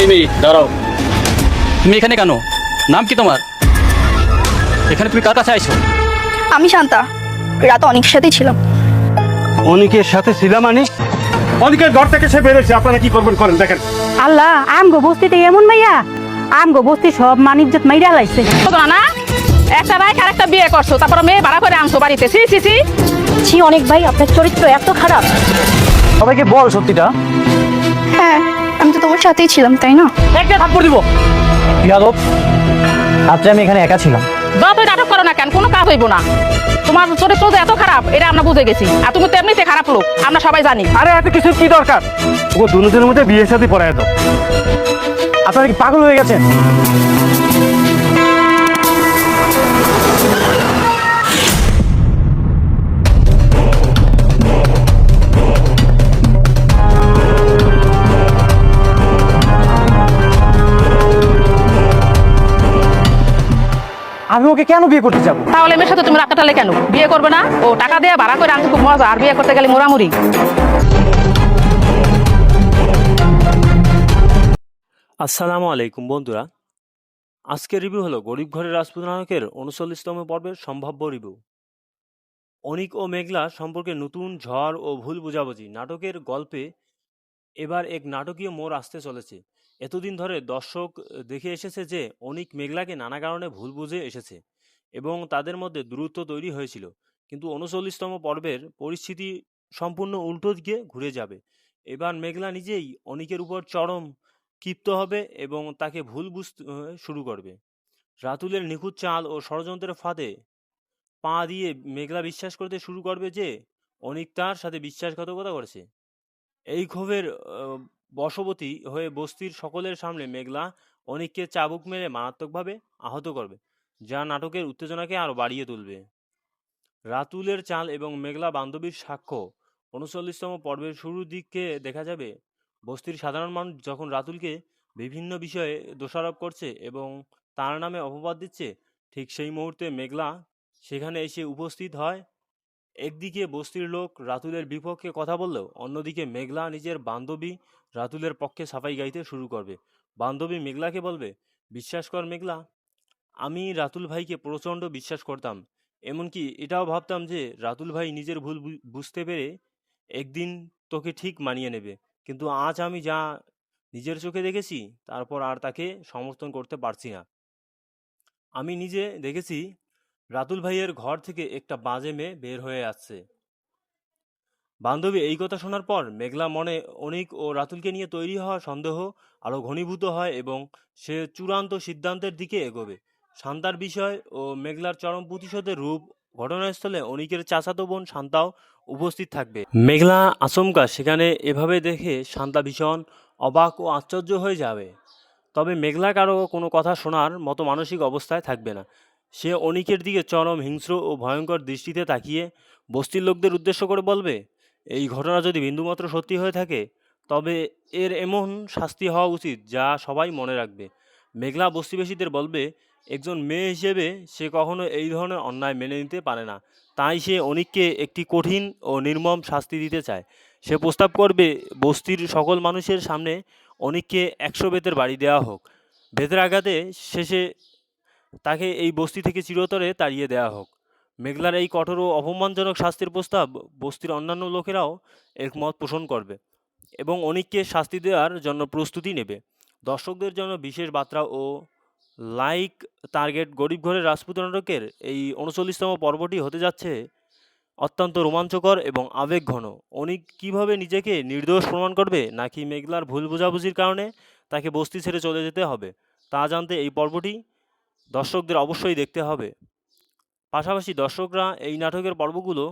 এই মেয়ে দাঁড়াও, তুমি এখানে কেন? নাম কি তোমার? এখানে তুমি কার কাছে আইছো? আমি শান্তা, রাত অনেকের সাথেই ছিলাম। অনিকের সাথে ছিলাম মানে? অনিকের ঘর থেকে সে বেরোচ্ছে, আপনারা কি করবেন করেন, দেখেন। আল্লাহ, আমগো বস্তিতে এমন মাইয়া, আমগো বস্তি সব মানিজ্জত মাইরা লাইছে। না একটা রায় আর একটা বিয়ে করছো, তারপর মেয়ে ভাড়া করে আনছো বাড়িতে। সি সি সি ছি, অনেক ভাই, আপনার চরিত্র এত খারাপ। সবাইকে বল সত্যিটা। হ্যাঁ, আমি তো তোমার সাথেই ছিলাম, তাই না? একটা থাপ্পড় দিব। ইয়াদব, রাত্রে আমি এখানে একা ছিলাম। যতই নাটক করো না কেন, কোনো কাজ হইব না। তোমার চরিত্র যে এত খারাপ এটা আমরা বুঝে গেছি, আর তুমি তো এমনিতে খারাপ লোক, আমরা সবাই জানি। আরে এত কিছু কি দরকার? ও দুজনের মধ্যে বিয়ের সাথে পড়ায় দাও। আপনারা কি পাগল হয়ে গেছেন? আমি ওকে কেন বিয়ে করতে যাবো? তাহলে মেয়ের সাথে তুমি রাত কাটালে কেন? বিয়ে করবে না? ও টাকা দিয়ে ভাড়া করে আনতে খুব মজা, আর বিয়ে করতে গেলে মোরামুরি। আসসালামু আলাইকুম বন্ধুরা, আজকের রিভিউ হলো গরিব ঘরের রাজপুত নায়কের 39তম পর্বের সম্ভাব্য রিভিউ। অনিক ও মেঘলা সম্পর্কে নতুন ঝড় ও ভুল বোঝাবুঝি নাটকের গল্পে এবার এক নাটকীয় মোড় আসতে চলেছে। এতদিন ধরে দর্শক দেখে এসেছে যে অনিক মেঘলাকে নানা কারণে ভুল বুঝে এসেছে এবং তাদের মধ্যে দূরত্ব তৈরি হয়েছিল, কিন্তু 39তম পর্বের পরিস্থিতি সম্পূর্ণ উল্টো দিকে ঘুরে যাবে। এবার মেঘলা নিজেই অনিকের উপর চরম ক্ষিপ্ত হবে এবং তাকে ভুল বুঝতে শুরু করবে। রাতুলের নিখুঁত চাল ও ষড়যন্ত্রের ফাঁদে পা দিয়ে মেঘলা বিশ্বাস করতে শুরু করবে যে অনিক তার সাথে বিশ্বাসঘাতকতা করেছে। এই ক্ষোভের বশবর্তী হয়ে বস্তির সকলের সামনে মেঘলা অনিককে চাবুক মেরে মারাত্মকভাবে আহত করবে, যা নাটকের উত্তেজনাকে আরও বাড়িয়ে তুলবে। রাতুলের চাল এবং মেঘলা বান্ধবীর সাক্ষ্য 39তম পর্বের শুরুর দিকে দেখা যাবে। বস্তির সাধারণ মানুষ যখন রাতুলকে বিভিন্ন বিষয়ে দোষারোপ করছে এবং তার নামে অপবাদ দিচ্ছে, ঠিক সেই মুহূর্তে মেঘলা সেখানে এসে উপস্থিত হয়। একদিকে বস্তির লোক রাতুলের বিপক্ষে কথা বললেও অন্যদিকে মেঘলা নিজের বান্ধবী রাতুলের পক্ষে সাফাই গাইতে শুরু করবে। বান্ধবী মেঘলাকে বলবে, বিশ্বাস কর মেঘলা, আমি রাতুল ভাইকে প্রচণ্ড বিশ্বাস করতাম, এমনকি এটাও ভাবতাম যে রাতুল ভাই নিজের ভুল বুঝতে পেরে একদিন তোকে ঠিক মানিয়ে নেবে, কিন্তু আজ আমি যা নিজের চোখে দেখেছি তারপর আর তাকে সমর্থন করতে পারছি না। আমি নিজে দেখেছি রাতুল ভাইয়ের ঘর থেকে একটা বাজে মেয়ে বের হয়ে আসছে। বান্ধবী এই কথা শোনার পর মেঘলা মনে অনিক ও রাতুলকে নিয়ে তৈরি হওয়া সন্দেহ আরও ঘনীভূত হয় এবং সে চূড়ান্ত সিদ্ধান্তের দিকে এগোবে। শান্তার বিষয় ও মেঘলার চরম প্রতিশোধের রূপ ঘটনাস্থলে অনিকের চাচাতো বোন শান্তাও উপস্থিত থাকবে। মেঘলা আচমকা সেখানে এভাবে দেখে শান্তা ভীষণ অবাক ও আশ্চর্য হয়ে যাবে, তবে মেঘলা কারো কোনো কথা শোনার মতো মানসিক অবস্থায় থাকবে না। সে অনিকের দিকে চরম হিংস্র ও ভয়ঙ্কর দৃষ্টিতে তাকিয়ে বস্তির লোকদের উদ্দেশ্য করে বলবে, এই ঘটনা যদি বিন্দুমাত্র সত্যি হয়ে থাকে তবে এর এমন শাস্তি হওয়া উচিত যা সবাই মনে রাখবে। মেঘলা বস্তিবাসীদের বলবে, একজন মেয়ে হিসেবে সে কখনো এই ধরনের অন্যায় মেনে নিতে পারে না, তাই সে অনিককে একটি কঠিন ও নির্মম শাস্তি দিতে চায়। সে প্রস্তাব করবে বস্তির সকল মানুষের সামনে অনিককে 100 বেতের বাড়ি দেওয়া হোক, বেতের আঘাতে শেষে তাকে এই বস্তি থেকে চিরতরে তাড়িয়ে দেওয়া হোক। মেঘলার এই কঠোর ও অপমানজনক শাস্তির প্রস্তাব বস্তির অন্যান্য লোকেরাও একমত পোষণ করবে এবং অনিককে শাস্তি দেওয়ার জন্য প্রস্তুতি নেবে। দর্শকদের জন্য বিশেষ বার্তা ও লাইক টার্গেট গরিব ঘরের রাজপুত নাটকের এই 39তম পর্বটি হতে যাচ্ছে অত্যন্ত রোমাঞ্চকর এবং আবেগঘন। অনিক কিভাবে নিজেকে নির্দোষ প্রমাণ করবে, নাকি মেঘলার ভুল বোঝাবুঝির কারণে তাকে বস্তি ছেড়ে চলে যেতে হবে, তা জানতে এই পর্বটি দর্শকদের অবশ্যই দেখতে হবে। পাশাপাশি দর্শকরা এই নাটকের পর্বগুলো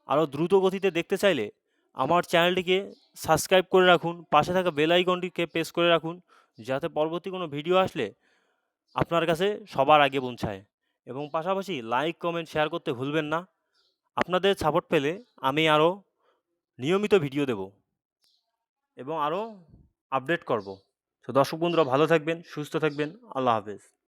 আরও দ্রুত গতিতে দেখতে চাইলে আমার চ্যানেলটিকে সাবস্ক্রাইব করে রাখুন, পাশে থাকা বেল আইকনটিকে প্রেস করে রাখুন, যাতে পরবর্তী কোনো ভিডিও আসলে আপনার কাছে সবার আগে পৌঁছায়। এবং পাশাপাশি লাইক কমেন্ট শেয়ার করতে ভুলবেন না। আপনাদের সাপোর্ট পেলে আমি আরও নিয়মিত ভিডিও দেব এবং আরও আপডেট করব। তো দর্শক বন্ধুরা ভালো থাকবেন, সুস্থ থাকবেন, আল্লাহ হাফেজ।